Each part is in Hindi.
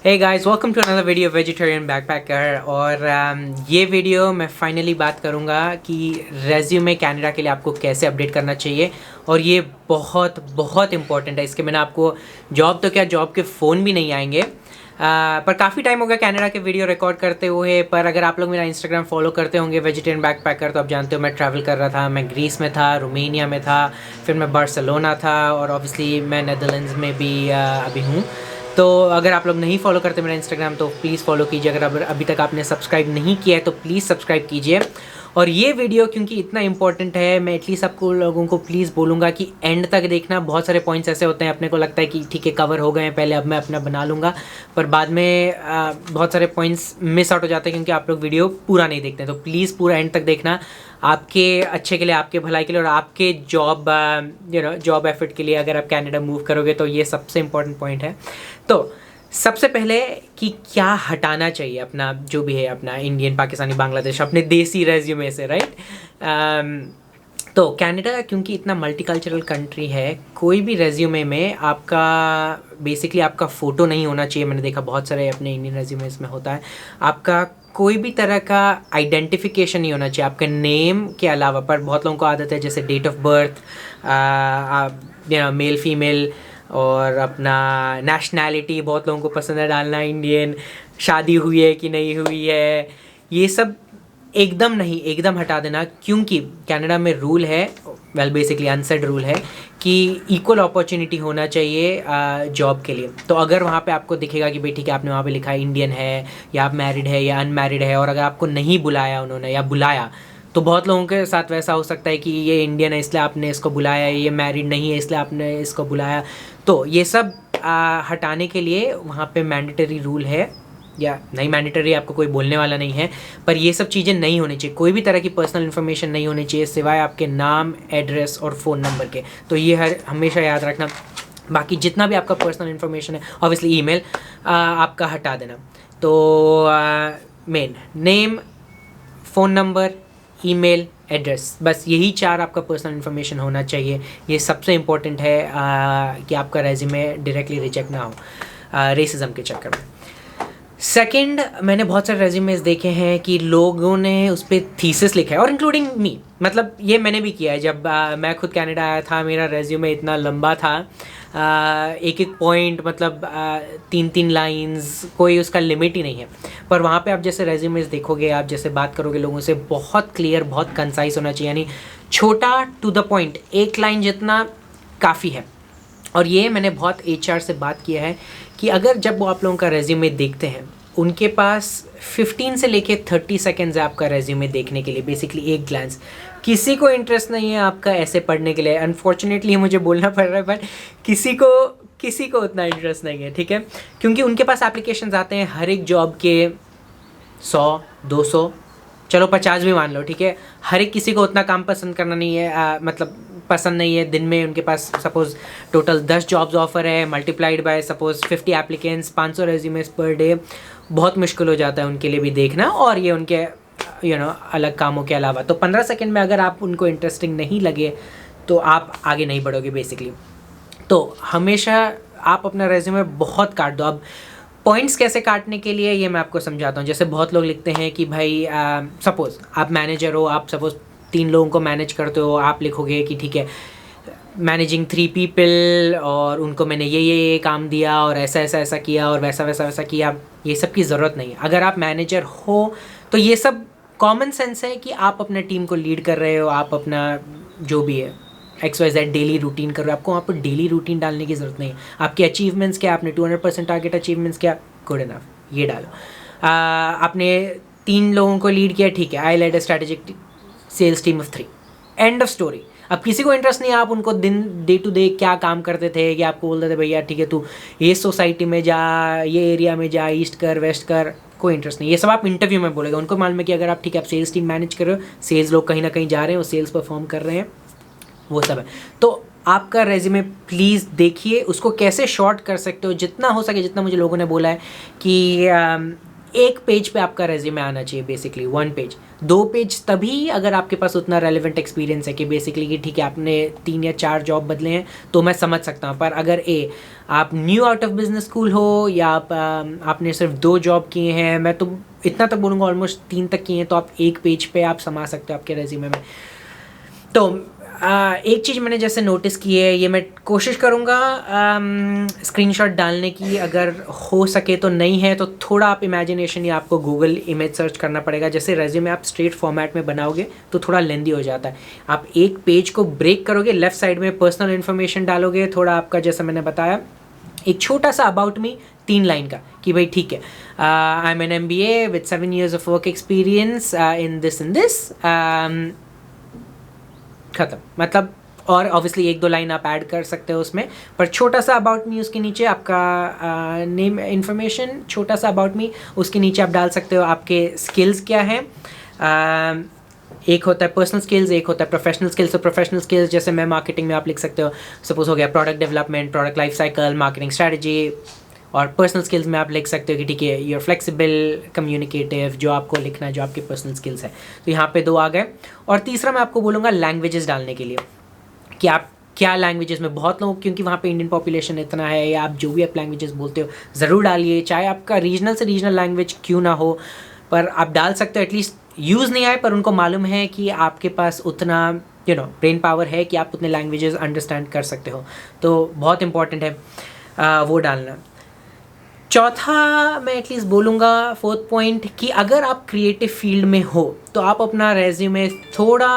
Hey guys, welcome to another video vegetarian backpacker. और ये वीडियो मैं फाइनली बात करूँगा कि रेज्यूमे कनाडा के लिए आपको कैसे अपडेट करना चाहिए। और ये बहुत बहुत इंपॉर्टेंट है। इसके बिना आपको जॉब तो क्या, जॉब के फ़ोन भी नहीं आएंगे। पर काफ़ी टाइम हो गया कनाडा के वीडियो रिकॉर्ड करते हुए। पर अगर आप लोग मेरा इंस्टाग्राम फॉलो करते होंगे वेजिटेरियन बैकपैकर, तो आप जानते हो मैं ट्रैवल कर रहा था। मैं ग्रीस में था, रोमेनिया में था, फिर मैं बार्सिलोना था, और ऑब्वियसली मैं नेदरलैंड्स में भी अभी हूँ। तो अगर आप लोग नहीं फॉलो करते मेरा इंस्टाग्राम, तो प्लीज़ फॉलो कीजिए। अगर अभी तक आपने सब्सक्राइब नहीं किया है तो प्लीज़ सब्सक्राइब कीजिए। और ये वीडियो क्योंकि इतना इंपॉर्टेंट है, मैं एटलीस्ट आपको लोगों को प्लीज़ बोलूँगा कि एंड तक देखना। बहुत सारे पॉइंट्स ऐसे होते हैं, अपने को लगता है कि ठीक है कवर हो गए हैं पहले, अब मैं अपना बना लूँगा, पर बाद में बहुत सारे पॉइंट्स मिस आउट हो जाते हैं क्योंकि आप लोग वीडियो पूरा नहीं देखते हैं। तो प्लीज़ पूरा एंड तक देखना, आपके अच्छे के लिए, आपके भलाई के लिए, और आपके जॉब एफर्ट के लिए। अगर आप कनाडा मूव करोगे तो ये सबसे इम्पोर्टेंट पॉइंट है। तो सबसे पहले कि क्या हटाना चाहिए अपना, जो भी है अपना इंडियन, पाकिस्तानी, बांग्लादेश, अपने देसी रेज्यूमे से, राइट। तो कनाडा क्योंकि इतना मल्टीकल्चरल कंट्री है, कोई भी रेज्यूमे में आपका बेसिकली आपका फ़ोटो नहीं होना चाहिए। मैंने देखा बहुत सारे अपने इंडियन रेज्यूमेस में होता है, आपका कोई भी तरह का आइडेंटिफिकेशन नहीं होना चाहिए आपके नेम के अलावा। पर बहुत लोगों को आदत है, जैसे date of birth, male female, और अपना नेशनैलिटी बहुत लोगों को पसंद है डालना, इंडियन, शादी हुई है कि नहीं हुई है, ये सब एकदम नहीं, एकदम हटा देना। क्योंकि कनाडा में रूल है, बेसिकली अनसेड रूल है कि इक्वल अपॉर्चुनिटी होना चाहिए जॉब के लिए। तो अगर वहाँ पे आपको दिखेगा कि भाई ठीक है, आपने वहाँ पे लिखा है इंडियन है, या आप मैरिड है या अनमैरिड है, और अगर आपको नहीं बुलाया उन्होंने या बुलाया, तो बहुत लोगों के साथ वैसा हो सकता है कि ये इंडियन है इसलिए आपने इसको बुलाया, ये मैरिड नहीं है इसलिए आपने इसको बुलाया। तो ये सब हटाने के लिए वहाँ पे मैंडेटरी रूल है, या नहीं मैंडेटरी, आपको कोई बोलने वाला नहीं है, पर ये सब चीज़ें नहीं होनी चाहिए। कोई भी तरह की पर्सनल इन्फॉर्मेशन नहीं होनी चाहिए सिवाय आपके नाम, एड्रेस और फ़ोन नंबर के। तो ये हमेशा याद रखना। बाकी जितना भी आपका पर्सनल इन्फॉर्मेशन है, ऑब्वियसली ईमेल आपका हटा देना। तो main name, phone number, email, address, बस यही 4 आपका पर्सनल इन्फॉर्मेशन होना चाहिए। ये सबसे इम्पोर्टेंट है कि आपका रेज्यूमे डायरेक्टली रिजेक्ट ना हो रेसिज्म के चक्कर में। सेकंड, मैंने बहुत सारे रेज्यूमेस देखे हैं कि लोगों ने उस पर थीसिस लिखा है, और इंक्लूडिंग मी, मतलब ये मैंने भी किया है। जब मैं खुद कनाडा आया था, मेरा रेज्यूमे इतना लंबा था, एक एक पॉइंट, मतलब 3-3 लाइंस, कोई उसका लिमिट ही नहीं है। पर वहाँ पे आप जैसे रेज्यूमेस देखोगे, आप जैसे बात करोगे लोगों से, बहुत क्लियर, बहुत कंसाइज होना चाहिए, यानी छोटा, टू द पॉइंट, एक लाइन जितना काफ़ी है। और ये मैंने बहुत एचआर से बात किया है कि अगर जब वो आप लोगों का रेज्यूमे देखते हैं, उनके पास 15 से लेके 30 सेकेंड्स है आपका रेज्यूमे देखने के लिए, बेसिकली एक ग्लांस। किसी को इंटरेस्ट नहीं है आपका ऐसे पढ़ने के लिए, अनफॉर्चुनेटली मुझे बोलना पड़ रहा है, बट किसी को उतना इंटरेस्ट नहीं है, ठीक है। क्योंकि उनके पास एप्लीकेशंस आते हैं हर एक जॉब के 100-200, चलो 50 भी मान लो, ठीक है। हर एक किसी को उतना काम पसंद करना नहीं है, मतलब पसंद नहीं है। दिन में उनके पास सपोज़ टोटल 10 जॉब्स ऑफर है, multiplied by suppose 50 applicants, 500 resumes per day, बहुत मुश्किल हो जाता है उनके लिए भी देखना, और ये उनके अलग कामों के अलावा। तो 15 सेकंड में अगर आप उनको इंटरेस्टिंग नहीं लगे तो आप आगे नहीं बढ़ोगे बेसिकली। तो हमेशा आप अपना रेज्यूमे बहुत काट दो। अब पॉइंट्स कैसे काटने के लिए ये मैं आपको समझाता हूँ। जैसे बहुत लोग लिखते हैं कि भाई सपोज़ आप मैनेजर हो, आप सपोज़ 3 लोगों को मैनेज करते हो, आप लिखोगे कि ठीक है मैनेजिंग 3 पीपल, और उनको मैंने ये काम दिया, और ऐसा किया, और वैसा किया। ये सब की ज़रूरत नहीं है। अगर आप मैनेजर हो तो ये सब कॉमन सेंस है कि आप अपने टीम को लीड कर रहे हो, आप अपना जो भी है XYZ डेली रूटीन कर रहे हो, आपको वहाँ पर डेली रूटीन डालने की ज़रूरत नहीं है। आपके अचीवमेंट्स क्या, आपने 200% टारगेट अचीवमेंट्स क्या, गुड इनफ, ये डालो। आपने 3 लोगों को लीड किया, ठीक है, I led a strategic sales team of 3, end of story. अब किसी को इंटरेस्ट नहीं है आप उनको डे टू डे क्या काम करते थे, कि आपको बोलते थे भैया ठीक है तू ये सोसाइटी में जा, ये एरिया में जा, ईस्ट कर, वेस्ट कर, कोई इंटरेस्ट नहीं। ये सब आप इंटरव्यू में बोलेगा। उनको मालूम है कि अगर आप ठीक है, आप सेल्स टीम मैनेज कर रहे हो, सेल्स लोग कहीं ना कहीं जा रहे हैं, वो सेल्स परफॉर्म कर रहे हैं, वो सब है। तो आपका रेज्यूमे प्लीज़ देखिए, उसको कैसे शॉर्ट कर सकते हो जितना हो सके। जितना मुझे लोगों ने बोला है कि एक पेज पे आपका रेज्यूमे आना चाहिए, बेसिकली 1 पेज। 2 पेज तभी अगर आपके पास उतना रेलिवेंट एक्सपीरियंस है कि बेसिकली कि ठीक है आपने 3 या 4 जॉब बदले हैं तो मैं समझ सकता हूँ। पर अगर आप new out of business school हो या आपने सिर्फ 2 जॉब किए हैं, मैं तो इतना तक बोलूँगा ऑलमोस्ट 3 तक किए हैं, तो आप 1 पेज पे आप समा सकते हो आपके रेज्यूमे में। तो एक चीज़ मैंने जैसे नोटिस की है, ये मैं कोशिश करूँगा स्क्रीनशॉट डालने की, अगर हो सके तो नहीं है तो थोड़ा आप इमेजिनेशन या आपको गूगल इमेज सर्च करना पड़ेगा। जैसे रेज्यूमे आप स्ट्रेट फॉर्मेट में बनाओगे तो थोड़ा लेंदी हो जाता है। आप एक पेज को ब्रेक करोगे, लेफ्ट साइड में पर्सनल इन्फॉर्मेशन डालोगे, थोड़ा आपका जैसा मैंने बताया एक छोटा सा अबाउट मी 3 लाइन का कि भाई ठीक है I am an MBA with 7 years of work experience in this ख़त्म। मतलब और ऑब्वियसली 1-2 लाइन आप ऐड कर सकते हो उसमें, पर छोटा सा अबाउट मी, उसके नीचे आपका नेम इन्फॉर्मेशन, छोटा सा अबाउट मी, उसके नीचे आप डाल सकते हो आपके स्किल्स क्या हैं। एक होता है पर्सनल स्किल्स, एक होता है प्रोफेशनल स्किल्स। तो प्रोफेशनल स्किल्स जैसे मैं मार्केटिंग में आप लिख सकते हो, सपोज हो गया product development, product life cycle, marketing strategy. और पर्सनल स्किल्स में आप लिख सकते हो कि ठीक है यूर फ्लेक्सिबल, कम्युनिकेटिव, जो आपको लिखना है, जो आपके पर्सनल स्किल्स है। तो यहाँ पे 2 आ गए। और तीसरा मैं आपको बोलूँगा लैंग्वेजेस डालने के लिए कि आप क्या लैंग्वेजेस में, बहुत लोग क्योंकि वहाँ पे इंडियन पॉपुलेशन इतना है, या आप जो भी आप लैंग्वेजेस बोलते हो ज़रूर डालिए, चाहे आपका रीजनल से रीजनल लैंग्वेज क्यों ना हो, पर आप डाल सकते हो। एटलीस्ट यूज़ नहीं आए पर उनको मालूम है कि आपके पास उतना ब्रेन पावर है कि आप उतने लैंग्वेजेस अंडरस्टैंड कर सकते हो। तो बहुत इंपॉर्टेंट है वो डालना। चौथा मैं एटलीस्ट बोलूँगा 4th पॉइंट कि अगर आप क्रिएटिव फील्ड में हो तो आप अपना रेज्यूमे थोड़ा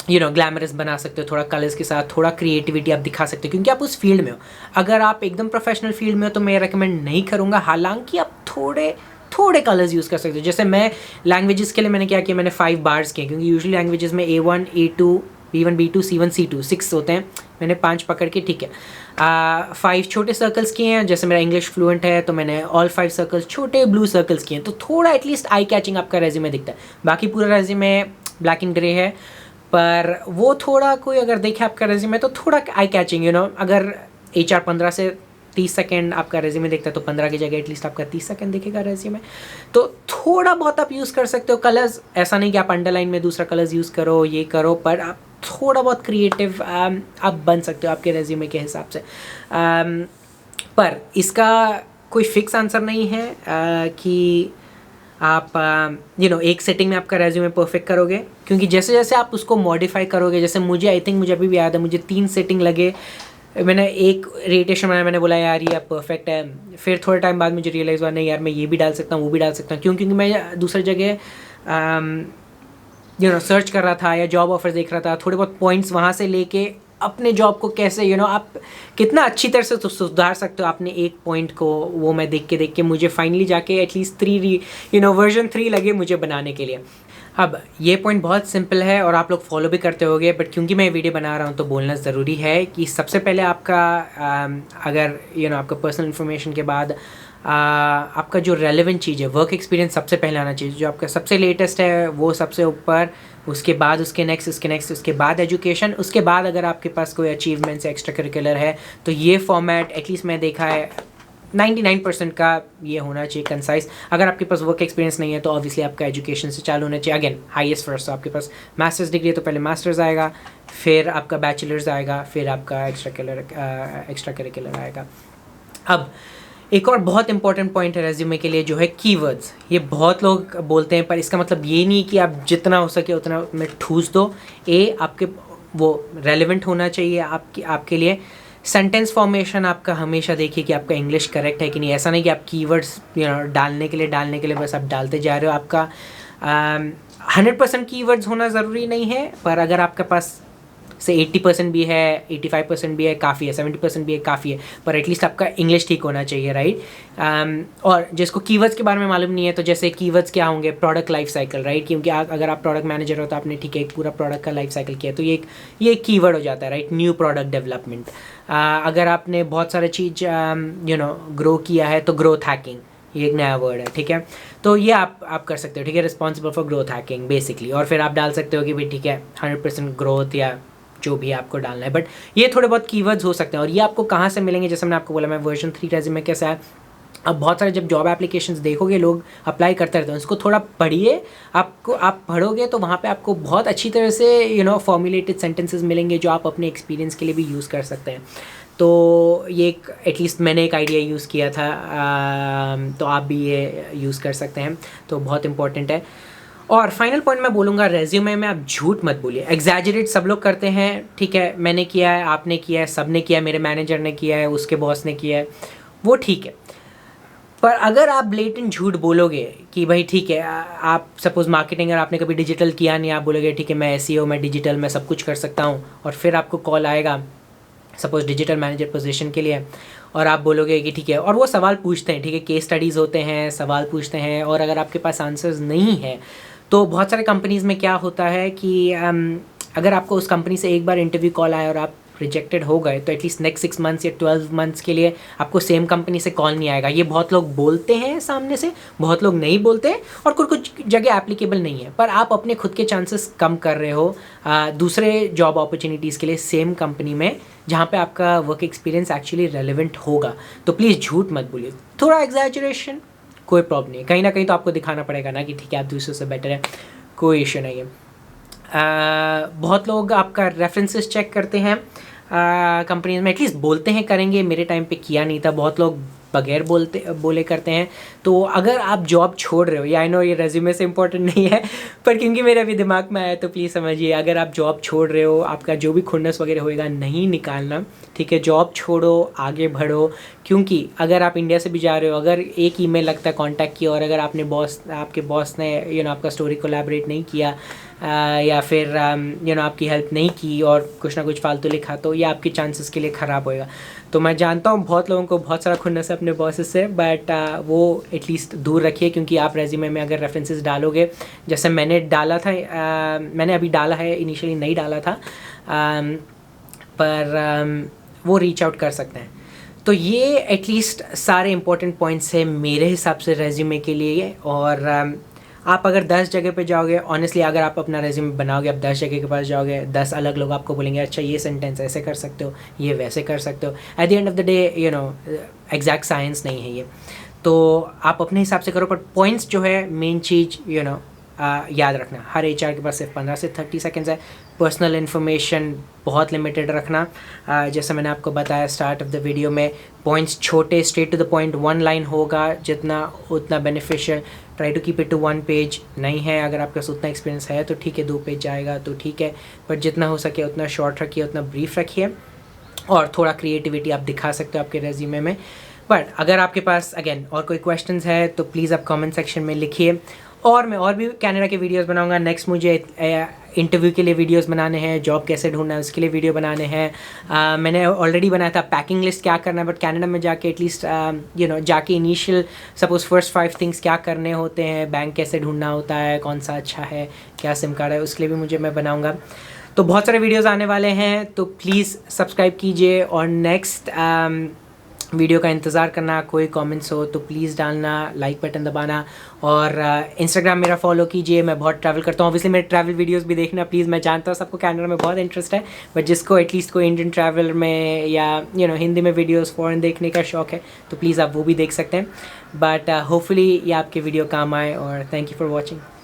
ग्लैमरस बना सकते हो, थोड़ा कलर्स के साथ, थोड़ा क्रिएटिविटी आप दिखा सकते हो क्योंकि आप उस फील्ड में हो। अगर आप एकदम प्रोफेशनल फील्ड में हो तो मैं रेकमेंड नहीं करूँगा, हालांकि आप थोड़े कलर्स यूज़ कर सकते हो। जैसे मैं लैंग्वेजेस के लिए मैंने क्या किया, मैंने 5 बार्स किए क्योंकि यूजुअली लैंग्वेजेस में A1, A2, B1, B2, C1, C2 6 होते हैं, मैंने 5 पकड़ के ठीक है 5 छोटे सर्कल्स किए हैं। जैसे मेरा इंग्लिश फ्लुएंट है तो मैंने ऑल 5 सर्कल्स छोटे ब्लू सर्कल्स किए हैं, तो थोड़ा एटलीस्ट आई कैचिंग आपका रेज्यूमे दिखता है। बाकी पूरा रेज्यूमे ब्लैक एंड ग्रे है, पर वो थोड़ा कोई अगर देखे आपका रेज्यूमे तो थोड़ा आई कैचिंग अगर HR 15 से 30 सेकेंड आपका रेज्यूमे देखता है तो 15 की जगह एटलीस्ट आपका 30 सेकेंड दिखेगा रेज्यूमे। तो थोड़ा बहुत आप यूज़ कर सकते हो कलर्स, ऐसा नहीं कि आप अंडरलाइन में दूसरा कलर्स यूज़ करो, ये करो, पर आप थोड़ा बहुत क्रिएटिव आप बन सकते हो आपके रेज्यूमे के हिसाब से। पर इसका कोई फिक्स आंसर नहीं है कि आप एक सेटिंग में आपका रेज्यूमे परफेक्ट करोगे, क्योंकि जैसे जैसे आप उसको मॉडिफाई करोगे, जैसे मुझे अभी भी याद है, मुझे 3 सेटिंग लगे, मैंने एक रेटेशन बनाया, मैंने बोला यार ये अब परफेक्ट है, फिर थोड़े टाइम बाद मुझे रियलाइज़ हुआ नहीं यार मैं ये भी डाल सकता हूँ, वो भी डाल सकता हूँ, क्योंकि मैं दूसरी जगह सर्च कर रहा था या जॉब ऑफर देख रहा था, थोड़े बहुत पॉइंट्स वहाँ से लेके अपने जॉब को कैसे आप कितना अच्छी तरह से सुधार सकते हो आपने एक पॉइंट को, वो मैं देख के मुझे फाइनली जाके एटलीस्ट 3 वर्जन 3 लगे मुझे बनाने के लिए। अब ये पॉइंट बहुत सिंपल है और आप लोग फॉलो भी करते होगे, बट क्योंकि मैं वीडियो बना रहा हूँ तो बोलना ज़रूरी है कि सबसे पहले आपका अगर आपका पर्सनल इन्फॉर्मेशन के बाद आपका जो रेलेवेंट चीज़ है, वर्क एक्सपीरियंस सबसे पहले आना चाहिए, जो आपका सबसे लेटेस्ट है वो सबसे ऊपर, उसके बाद उसके नेक्स्ट, उसके बाद एजुकेशन, उसके बाद अगर आपके पास कोई अचीवमेंट्स एक्स्ट्रा करिकुलर है तो ये फॉर्मेट एटलीस्ट मैं देखा है 99% का ये होना चाहिए कंसाइज। अगर आपके पास वर्क एक्सपीरियंस नहीं है तो ऑब्वियसली आपका एजुकेशन से चालू होना चाहिए। अगेन हाईएस्ट फर्स्ट, तो आपके पास मास्टर्स डिग्री है तो पहले मास्टर्स आएगा, फिर आपका बैचलर्स आएगा, फिर आपका एक्स्ट्रा करिकुलर आएगा। अब एक और बहुत इंपॉर्टेंट पॉइंट है रेज्यूमे के लिए जो है कीवर्ड्स। ये बहुत लोग बोलते हैं पर इसका मतलब ये नहीं कि आप जितना हो सके उतना में ठूस दो। आपके वो रेलेवेंट होना चाहिए आपके लिए। सेंटेंस फॉर्मेशन आपका हमेशा देखिए कि आपका इंग्लिश करेक्ट है कि नहीं। ऐसा नहीं कि आप कीवर्ड्स डालने के लिए बस आप डालते जा रहे हो। आपका 100% कीवर्ड्स होना ज़रूरी नहीं है, पर अगर आपके पास से 80% भी है, 85% भी है काफ़ी है, 70% भी है काफ़ी है, पर एटलीस्ट आपका इंग्लिश ठीक होना चाहिए, राइट। और जिसको कीवर्ड्स के बारे में मालूम नहीं है तो जैसे कीवर्ड्स क्या होंगे, प्रोडक्ट लाइफ साइकिल, राइट, क्योंकि अगर आप प्रोडक्ट मैनेजर हो तो आपने ठीक है एक पूरा प्रोडक्ट का लाइफ साइकिल किया तो ये एक कीवर्ड हो जाता है, राइट। न्यू प्रोडक्ट डेवलपमेंट, अगर आपने बहुत सारे चीज़ ग्रो किया है तो ग्रोथ हैकिंग, ये एक नया वर्ड है, ठीक है। तो ये आप कर सकते हो, ठीक है, responsible for growth hacking basically. और फिर आप डाल सकते हो कि भाई ठीक है 100% ग्रोथ या जो भी आपको डालना है, बट ये थोड़े बहुत कीवर्ड्स हो सकते हैं। और ये आपको कहाँ से मिलेंगे, जैसे मैंने आपको बोला मैं वर्जन 3 रेज्यूमे कैसा है अब बहुत सारे जब जॉब एप्लीकेशंस देखोगे लोग अप्लाई करते रहते हैं, उसको थोड़ा पढ़िए। आप पढ़ोगे तो वहाँ पे आपको बहुत अच्छी तरह से फॉर्मुलेटेड सेंटेंसेस मिलेंगे जो आप अपने एक्सपीरियंस के लिए भी यूज़ कर सकते हैं। तो ये एक एटलीस्ट मैंने एक आइडिया यूज़ किया था, तो आप भी ये यूज़ कर सकते हैं, तो बहुत इंपॉर्टेंट है। और फाइनल पॉइंट मैं बोलूँगा, रेज्यूमे में आप झूठ मत बोलिए। एग्जैजरेट सब लोग करते हैं, ठीक है, मैंने किया है, आपने किया है, सब ने किया है, मेरे मैनेजर ने किया है, उसके बॉस ने किया है, वो ठीक है। पर अगर आप ब्लेटेंट झूठ बोलोगे कि भाई ठीक है, आप सपोज़ मार्केटिंग और आपने कभी डिजिटल किया नहीं, आप बोलोगे ठीक है मैं एसईओ, मैं डिजिटल, मैं सब कुछ कर सकता हूँ, और फिर आपको कॉल आएगा सपोज़ डिजिटल मैनेजर पोजीशन के लिए, और आप बोलोगे कि ठीक है, और वो सवाल पूछते हैं, ठीक है, केस स्टडीज़ होते हैं, सवाल पूछते हैं, और अगर आपके पास आंसर्स नहीं है तो बहुत सारे कंपनीज़ में क्या होता है कि अगर आपको उस कंपनी से एक बार इंटरव्यू कॉल आया और आप रिजेक्टेड हो गए तो एटलीस्ट नेक्स्ट 6 मंथ्स या 12 मंथ्स के लिए आपको सेम कंपनी से कॉल नहीं आएगा। ये बहुत लोग बोलते हैं सामने से, बहुत लोग नहीं बोलते, और कुछ जगह एप्लीकेबल नहीं है, पर आप अपने खुद के चांसेस कम कर रहे हो दूसरे जॉब अपॉर्चुनिटीज़ के लिए सेम कंपनी में जहाँ पे आपका वर्क एक्सपीरियंस एक्चुअली रेलिवेंट होगा। तो प्लीज़ झूठ मत बोलिए, थोड़ा एग्जैजरेशन कोई प्रॉब्लम नहीं है, कहीं ना कहीं तो आपको दिखाना पड़ेगा ना कि ठीक है आप दूसरों से बेटर है, कोई इशू नहीं है। बहुत लोग आपका रेफरेंसेस चेक करते हैं कंपनीज में, एटलीस्ट बोलते हैं करेंगे, मेरे टाइम पे किया नहीं था, बहुत लोग बगैर बोले करते हैं। तो अगर आप जॉब छोड़ रहे हो, या आई नो ये रेज्यूमे से इंपॉर्टेंट नहीं है, पर क्योंकि मेरे अभी दिमाग में आया तो प्लीज़ समझिए, अगर आप जॉब छोड़ रहे हो, आपका जो भी खुन्नस वगैरह होएगा नहीं निकालना, ठीक है, जॉब छोड़ो, आगे बढ़ो। क्योंकि अगर आप इंडिया से भी जा रहे हो, अगर एक ईमेल लगता है कॉन्टैक्ट किया, और अगर आपके बॉस ने आपका स्टोरी कोलैबोरेट नहीं किया, या फिर आपकी हेल्प नहीं की और कुछ ना कुछ फालतू लिखा, तो ये आपके चांसेस के लिए ख़राब होएगा। तो मैं जानता हूँ बहुत लोगों को बहुत सारा खुन्नस है अपने बॉसेस से, बट वो एटलीस्ट दूर रखिए, क्योंकि आप रेज्यूमे में अगर रेफरेंसेस डालोगे, जैसे मैंने डाला था, मैंने अभी डाला है, इनिशियली नहीं डाला था, पर वो रीच आउट कर सकते हैं। तो ये एटलीस्ट सारे इंपॉर्टेंट पॉइंट्स हैं मेरे हिसाब से रेज्यूमे के लिए। और आप अगर 10 जगह पे जाओगे, ऑनेस्टली अगर आप अपना रेज्यूमे बनाओगे, आप 10 जगह के पास जाओगे, 10 अलग लोग आपको बोलेंगे अच्छा ये सेंटेंस ऐसे कर सकते हो, ये वैसे कर सकते हो। At the end of the day exact science नहीं है ये, तो आप अपने हिसाब से करो, पर पॉइंट्स जो है मेन चीज़ याद रखना, हर एचआर के पास सिर्फ 15 से 30 सेकेंड्स है। पर्सनल इन्फॉर्मेशन बहुत लिमिटेड रखना, जैसे मैंने आपको बताया स्टार्ट ऑफ द वीडियो में, पॉइंट्स छोटे, straight to the point, 1 line होगा जितना उतना beneficial. Try to keep it to 1 page, नहीं है अगर आपके पास उतना एक्सपीरियंस है तो ठीक है 2 पेज जाएगा तो ठीक है, पर जितना हो सके उतना शॉर्ट रखिए, उतना ब्रीफ रखिए, और थोड़ा क्रिएटिविटी आप दिखा सकते हो आपके रेज्यूमे में। बट अगर आपके पास अगेन और कोई क्वेश्चंस है तो प्लीज़ आप कमेंट सेक्शन में लिखिए, और मैं और भी कनाडा के वीडियोस बनाऊंगा। नेक्स्ट मुझे इंटरव्यू के लिए वीडियोस बनाने हैं, जॉब कैसे ढूंढना है उसके लिए वीडियो बनाने हैं। मैंने ऑलरेडी बनाया था पैकिंग लिस्ट क्या करना है, बट कनाडा में जाके एटलीस्ट जाके इनिशियल सपोज फर्स्ट 5 थिंग्स क्या करने होते हैं, बैंक कैसे ढूंढना होता है, कौन सा अच्छा है, क्या सिम कार्ड है, उसके लिए भी मैं बनाऊँगा। तो बहुत सारे वीडियोज़ आने वाले हैं, तो प्लीज़ सब्सक्राइब कीजिए, और नेक्स्ट वीडियो का इंतज़ार करना। कोई कमेंट्स हो तो प्लीज़ डालना, लाइक बटन दबाना, और इंस्टाग्राम मेरा फॉलो कीजिए। मैं बहुत ट्रैवल करता हूँ, ऑब्वियसली मेरे ट्रैवल वीडियोस भी देखना प्लीज़। मैं जानता हूँ सबको कनाडा में बहुत इंटरेस्ट है, बट जिसको एटलीस्ट कोई इंडियन ट्रैवल में या हिंदी में वीडियोस फॉरेन देखने का शौक है तो प्लीज़ आप वो भी देख सकते हैं। बट होपफुली ये आपके वीडियो काम आए, और थैंक यू फॉर वॉचिंग।